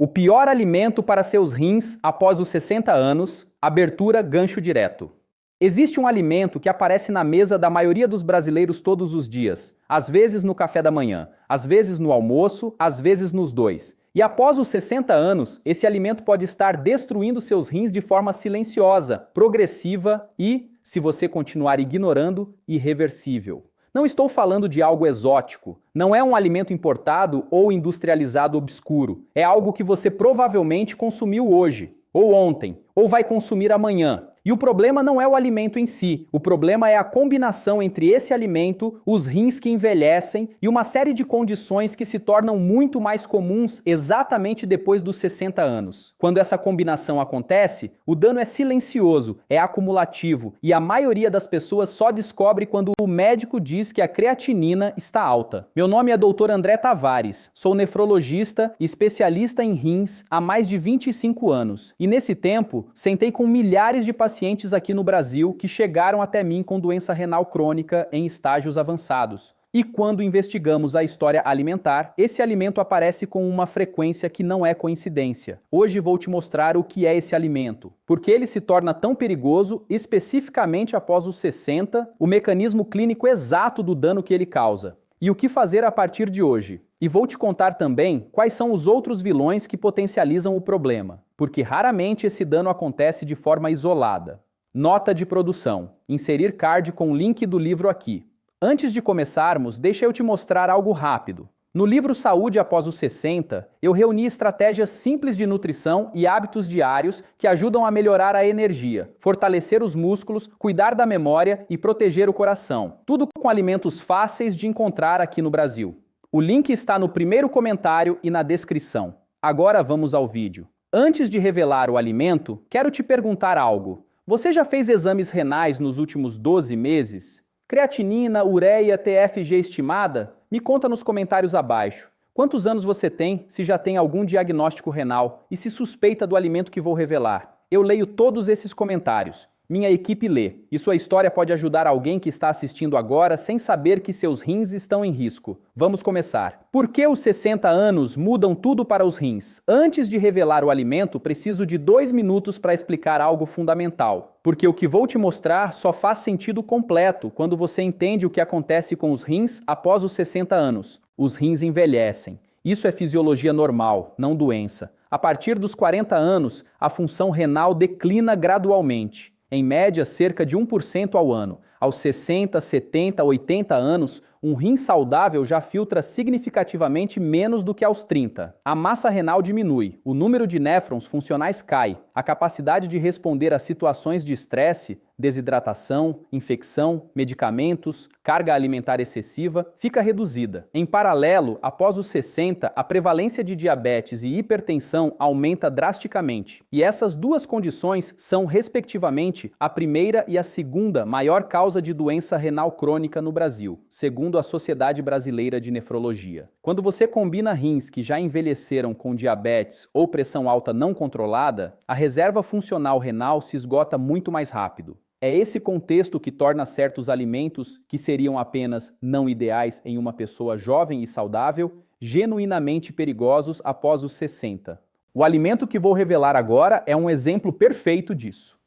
O pior alimento para seus rins após os 60 anos, abertura gancho direto. Existe um alimento que aparece na mesa da maioria dos brasileiros todos os dias, às vezes no café da manhã, às vezes no almoço, às vezes nos dois. E após os 60 anos, esse alimento pode estar destruindo seus rins de forma silenciosa, progressiva e, se você continuar ignorando, irreversível. Não estou falando de algo exótico. Não é um alimento importado ou industrializado obscuro. É algo que você provavelmente consumiu hoje, ou ontem, ou vai consumir amanhã. E o problema não é o alimento em si, o problema é a combinação entre esse alimento, os rins que envelhecem e uma série de condições que se tornam muito mais comuns exatamente depois dos 60 anos. Quando essa combinação acontece, o dano é silencioso, é acumulativo e a maioria das pessoas só descobre quando o médico diz que a creatinina está alta. Meu nome é Dr. André Tavares, sou nefrologista e especialista em rins há mais de 25 anos e nesse tempo sentei com milhares de pacientes aqui no Brasil que chegaram até mim com doença renal crônica em estágios avançados. E quando investigamos a história alimentar, esse alimento aparece com uma frequência que não é coincidência. Hoje vou te mostrar o que é esse alimento, porque ele se torna tão perigoso especificamente após os 60, o mecanismo clínico exato do dano que ele causa. E o que fazer a partir de hoje. E vou te contar também quais são os outros vilões que potencializam o problema, porque raramente esse dano acontece de forma isolada. Nota de produção. Inserir card com o link do livro aqui. Antes de começarmos, deixa eu te mostrar algo rápido. No livro Saúde após os 60, eu reuni estratégias simples de nutrição e hábitos diários que ajudam a melhorar a energia, fortalecer os músculos, cuidar da memória e proteger o coração. Tudo com alimentos fáceis de encontrar aqui no Brasil. O link está no primeiro comentário e na descrição. Agora vamos ao vídeo. Antes de revelar o alimento, quero te perguntar algo. Você já fez exames renais nos últimos 12 meses? Creatinina, ureia, TFG estimada? Me conta nos comentários abaixo. Quantos anos você tem, se já tem algum diagnóstico renal e se suspeita do alimento que vou revelar? Eu leio todos esses comentários. Minha equipe lê, e sua história pode ajudar alguém que está assistindo agora sem saber que seus rins estão em risco. Vamos começar. Por que os 60 anos mudam tudo para os rins? Antes de revelar o alimento, preciso de 2 minutos para explicar algo fundamental. Porque o que vou te mostrar só faz sentido completo quando você entende o que acontece com os rins após os 60 anos. Os rins envelhecem. Isso é fisiologia normal, não doença. A partir dos 40 anos, a função renal declina gradualmente. Em média, cerca de 1% ao ano. Aos 60, 70, 80 anos, um rim saudável já filtra significativamente menos do que aos 30. A massa renal diminui, o número de néfrons funcionais cai, a capacidade de responder a situações de estresse, desidratação, infecção, medicamentos, carga alimentar excessiva, fica reduzida. Em paralelo, após os 60, a prevalência de diabetes e hipertensão aumenta drasticamente. E essas duas condições são, respectivamente, a primeira e a segunda maior causa de doença renal crônica no Brasil, segundo a Sociedade Brasileira de Nefrologia. Quando você combina rins que já envelheceram com diabetes ou pressão alta não controlada, a reserva funcional renal se esgota muito mais rápido. É esse contexto que torna certos alimentos, que seriam apenas não ideais em uma pessoa jovem e saudável, genuinamente perigosos após os 60. O alimento que vou revelar agora é um exemplo perfeito disso.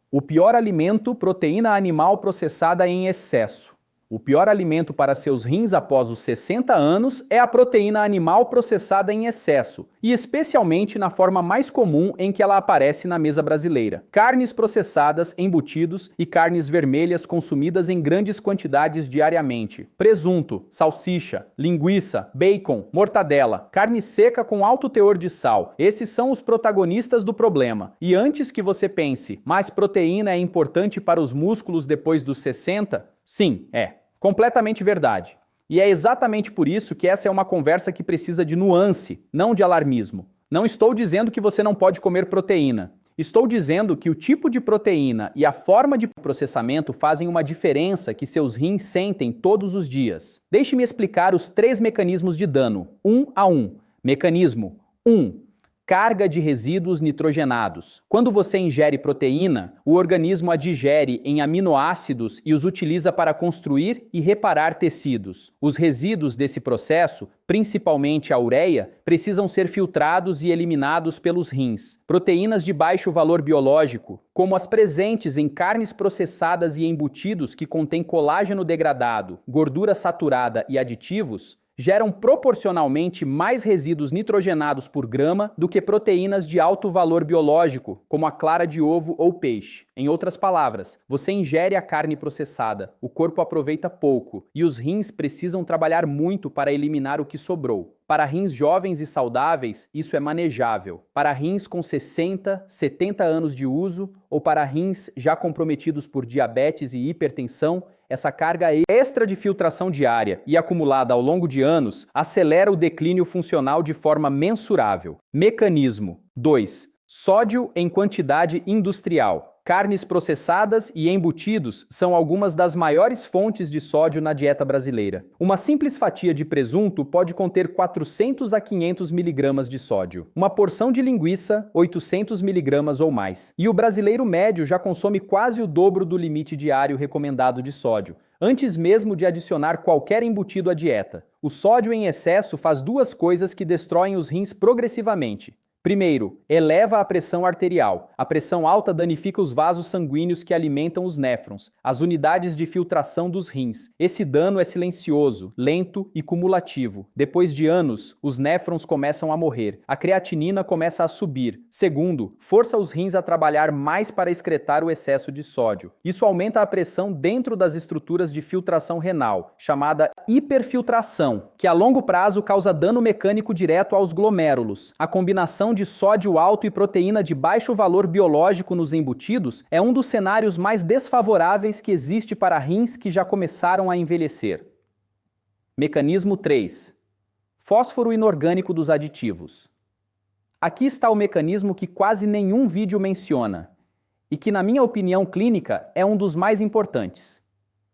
O pior alimento, proteína animal processada em excesso. O pior alimento para seus rins após os 60 anos é a proteína animal processada em excesso, e especialmente na forma mais comum em que ela aparece na mesa brasileira. Carnes processadas, embutidos e carnes vermelhas consumidas em grandes quantidades diariamente. Presunto, salsicha, linguiça, bacon, mortadela, carne seca com alto teor de sal. Esses são os protagonistas do problema. E antes que você pense, mas proteína é importante para os músculos depois dos 60? Sim, é. Completamente verdade. E é exatamente por isso que essa é uma conversa que precisa de nuance, não de alarmismo. Não estou dizendo que você não pode comer proteína. Estou dizendo que o tipo de proteína e a forma de processamento fazem uma diferença que seus rins sentem todos os dias. Deixe-me explicar os 3 mecanismos de dano, 1 a 1. Mecanismo 1. Carga de resíduos nitrogenados. Quando você ingere proteína, o organismo a digere em aminoácidos e os utiliza para construir e reparar tecidos. Os resíduos desse processo, principalmente a ureia, precisam ser filtrados e eliminados pelos rins. Proteínas de baixo valor biológico, como as presentes em carnes processadas e embutidos que contêm colágeno degradado, gordura saturada e aditivos, geram proporcionalmente mais resíduos nitrogenados por grama do que proteínas de alto valor biológico, como a clara de ovo ou peixe. Em outras palavras, você ingere a carne processada, o corpo aproveita pouco e os rins precisam trabalhar muito para eliminar o que sobrou. Para rins jovens e saudáveis, isso é manejável. Para rins com 60, 70 anos de uso ou para rins já comprometidos por diabetes e hipertensão, essa carga extra de filtração diária e acumulada ao longo de anos acelera o declínio funcional de forma mensurável. Mecanismo 2. Sódio em quantidade industrial. Carnes processadas e embutidos são algumas das maiores fontes de sódio na dieta brasileira. Uma simples fatia de presunto pode conter 400 a 500 miligramas de sódio. Uma porção de linguiça, 800 miligramas ou mais. E o brasileiro médio já consome quase o dobro do limite diário recomendado de sódio, antes mesmo de adicionar qualquer embutido à dieta. O sódio em excesso faz duas coisas que destroem os rins progressivamente. Primeiro, eleva a pressão arterial. A pressão alta danifica os vasos sanguíneos que alimentam os néfrons, as unidades de filtração dos rins. Esse dano é silencioso, lento e cumulativo. Depois de anos, os néfrons começam a morrer. A creatinina começa a subir. Segundo, força os rins a trabalhar mais para excretar o excesso de sódio. Isso aumenta a pressão dentro das estruturas de filtração renal, chamada hiperfiltração, que a longo prazo causa dano mecânico direto aos glomérulos. A combinação de sódio alto e proteína de baixo valor biológico nos embutidos é um dos cenários mais desfavoráveis que existe para rins que já começaram a envelhecer. Mecanismo 3. Fósforo inorgânico dos aditivos. Aqui está o mecanismo que quase nenhum vídeo menciona e que, na minha opinião clínica, é um dos mais importantes.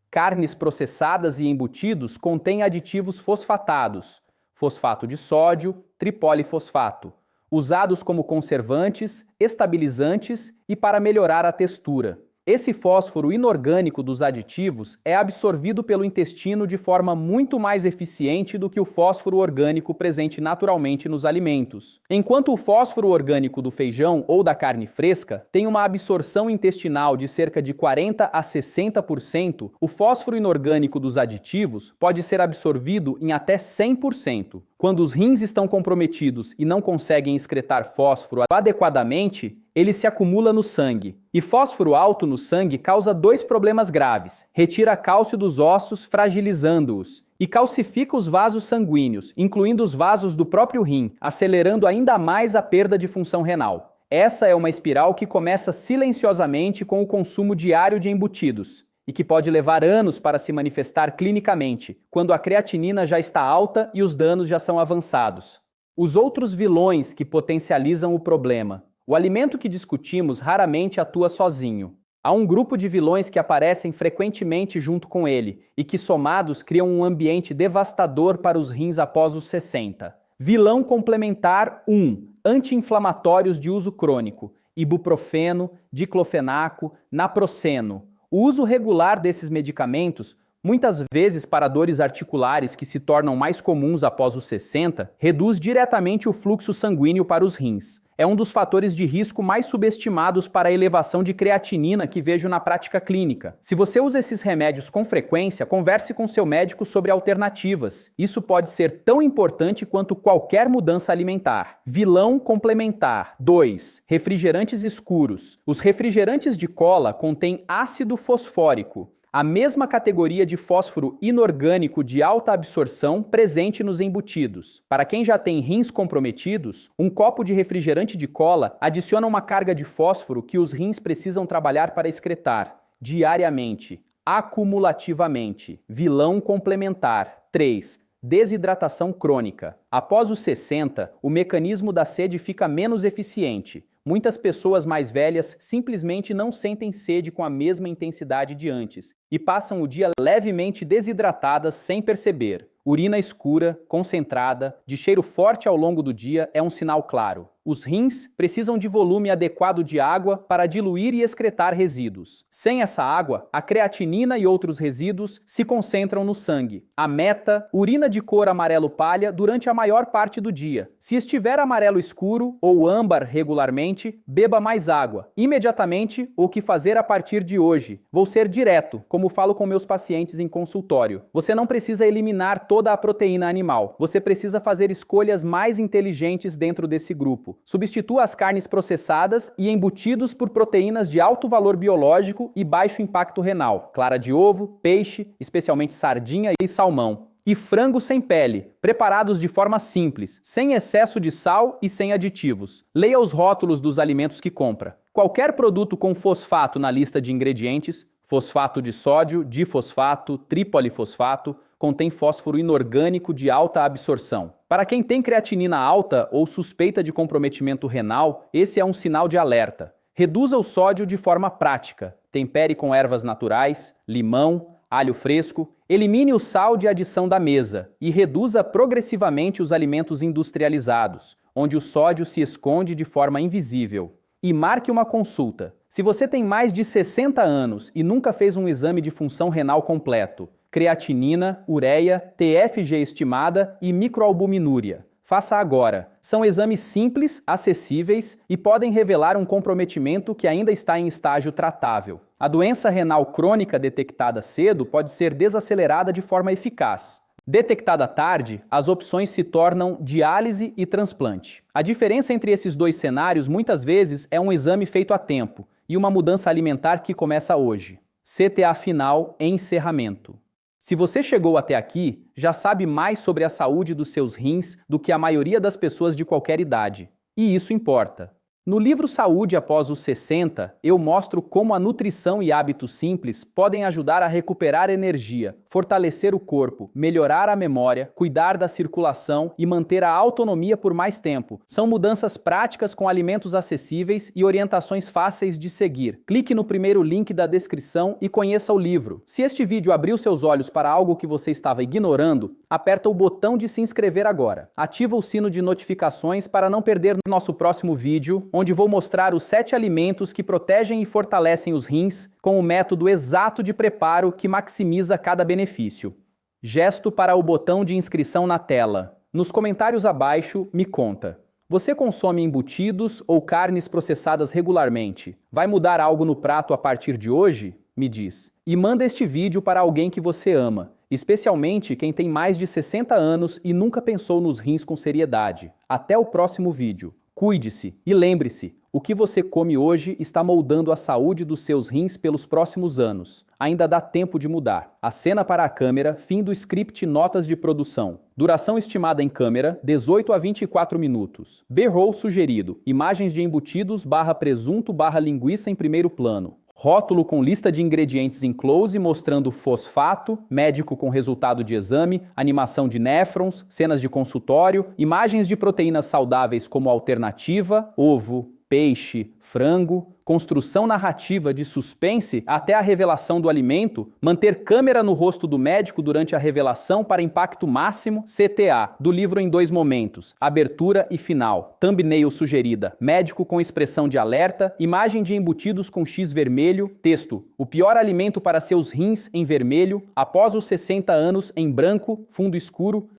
Carnes processadas e embutidos contêm aditivos fosfatados, fosfato de sódio, tripolifosfato, usados como conservantes, estabilizantes e para melhorar a textura. Esse fósforo inorgânico dos aditivos é absorvido pelo intestino de forma muito mais eficiente do que o fósforo orgânico presente naturalmente nos alimentos. Enquanto o fósforo orgânico do feijão ou da carne fresca tem uma absorção intestinal de cerca de 40 a 60%, o fósforo inorgânico dos aditivos pode ser absorvido em até 100%. Quando os rins estão comprometidos e não conseguem excretar fósforo adequadamente, ele se acumula no sangue. E fósforo alto no sangue causa dois problemas graves. Retira cálcio dos ossos, fragilizando-os, e calcifica os vasos sanguíneos, incluindo os vasos do próprio rim, acelerando ainda mais a perda de função renal. Essa é uma espiral que começa silenciosamente com o consumo diário de embutidos e que pode levar anos para se manifestar clinicamente, quando a creatinina já está alta e os danos já são avançados. Os outros vilões que potencializam o problema. O alimento que discutimos raramente atua sozinho. Há um grupo de vilões que aparecem frequentemente junto com ele e que, somados, criam um ambiente devastador para os rins após os 60. Vilão complementar 1. Anti-inflamatórios de uso crônico. Ibuprofeno, diclofenaco, naproxeno. O uso regular desses medicamentos, muitas vezes para dores articulares que se tornam mais comuns após os 60, reduz diretamente o fluxo sanguíneo para os rins. É um dos fatores de risco mais subestimados para a elevação de creatinina que vejo na prática clínica. Se você usa esses remédios com frequência, converse com seu médico sobre alternativas. Isso pode ser tão importante quanto qualquer mudança alimentar. Vilão complementar. 2. Refrigerantes escuros. Os refrigerantes de cola contêm ácido fosfórico, a mesma categoria de fósforo inorgânico de alta absorção presente nos embutidos. Para quem já tem rins comprometidos, um copo de refrigerante de cola adiciona uma carga de fósforo que os rins precisam trabalhar para excretar, diariamente, acumulativamente. Vilão complementar. 3. Desidratação crônica. Após os 60, o mecanismo da sede fica menos eficiente. Muitas pessoas mais velhas simplesmente não sentem sede com a mesma intensidade de antes e passam o dia levemente desidratadas sem perceber. Urina escura, concentrada, de cheiro forte ao longo do dia é um sinal claro. Os rins precisam de volume adequado de água para diluir e excretar resíduos. Sem essa água, a creatinina e outros resíduos se concentram no sangue. A meta, urina de cor amarelo palha durante a maior parte do dia. Se estiver amarelo escuro ou âmbar regularmente, beba mais água. Imediatamente, o que fazer a partir de hoje? Vou ser direto, como falo com meus pacientes em consultório. Você não precisa eliminar toda a proteína animal. Você precisa fazer escolhas mais inteligentes dentro desse grupo. Substitua as carnes processadas e embutidos por proteínas de alto valor biológico e baixo impacto renal. Clara de ovo, peixe, especialmente sardinha e salmão. E frango sem pele, preparados de forma simples, sem excesso de sal e sem aditivos. Leia os rótulos dos alimentos que compra. Qualquer produto com fosfato na lista de ingredientes, fosfato de sódio, difosfato, tripolifosfato, contém fósforo inorgânico de alta absorção. Para quem tem creatinina alta ou suspeita de comprometimento renal, esse é um sinal de alerta. Reduza o sódio de forma prática. Tempere com ervas naturais, limão, alho fresco, elimine o sal de adição da mesa e reduza progressivamente os alimentos industrializados, onde o sódio se esconde de forma invisível. E marque uma consulta. Se você tem mais de 60 anos e nunca fez um exame de função renal completo, creatinina, ureia, TFG estimada e microalbuminúria. Faça agora. São exames simples, acessíveis e podem revelar um comprometimento que ainda está em estágio tratável. A doença renal crônica detectada cedo pode ser desacelerada de forma eficaz. Detectada tarde, as opções se tornam diálise e transplante. A diferença entre esses dois cenários muitas vezes é um exame feito a tempo e uma mudança alimentar que começa hoje. CTA final em encerramento. Se você chegou até aqui, já sabe mais sobre a saúde dos seus rins do que a maioria das pessoas de qualquer idade. E isso importa. No livro Saúde após os 60, eu mostro como a nutrição e hábitos simples podem ajudar a recuperar energia, fortalecer o corpo, melhorar a memória, cuidar da circulação e manter a autonomia por mais tempo. São mudanças práticas com alimentos acessíveis e orientações fáceis de seguir. Clique no primeiro link da descrição e conheça o livro. Se este vídeo abriu seus olhos para algo que você estava ignorando, aperta o botão de se inscrever agora. Ativa o sino de notificações para não perder nosso próximo vídeo, onde vou mostrar os 7 alimentos que protegem e fortalecem os rins com o método exato de preparo que maximiza cada benefício. Gesto para o botão de inscrição na tela. Nos comentários abaixo, me conta. Você consome embutidos ou carnes processadas regularmente? Vai mudar algo no prato a partir de hoje? Me diz. E manda este vídeo para alguém que você ama, especialmente quem tem mais de 60 anos e nunca pensou nos rins com seriedade. Até o próximo vídeo. Cuide-se e lembre-se, o que você come hoje está moldando a saúde dos seus rins pelos próximos anos. Ainda dá tempo de mudar. Acena para a câmera, fim do script notas de produção. Duração estimada em câmera, 18 a 24 minutos. B-roll sugerido, imagens de embutidos /presunto /linguiça em primeiro plano. Rótulo com lista de ingredientes em close mostrando fosfato, médico com resultado de exame, animação de néfrons, cenas de consultório, imagens de proteínas saudáveis como alternativa, ovo, peixe, frango, construção narrativa de suspense até a revelação do alimento, manter câmera no rosto do médico durante a revelação para impacto máximo, CTA, do livro em 2 momentos, abertura e final, thumbnail sugerida, médico com expressão de alerta, imagem de embutidos com X vermelho, texto, o pior alimento para seus rins em vermelho, após os 60 anos em branco, fundo escuro,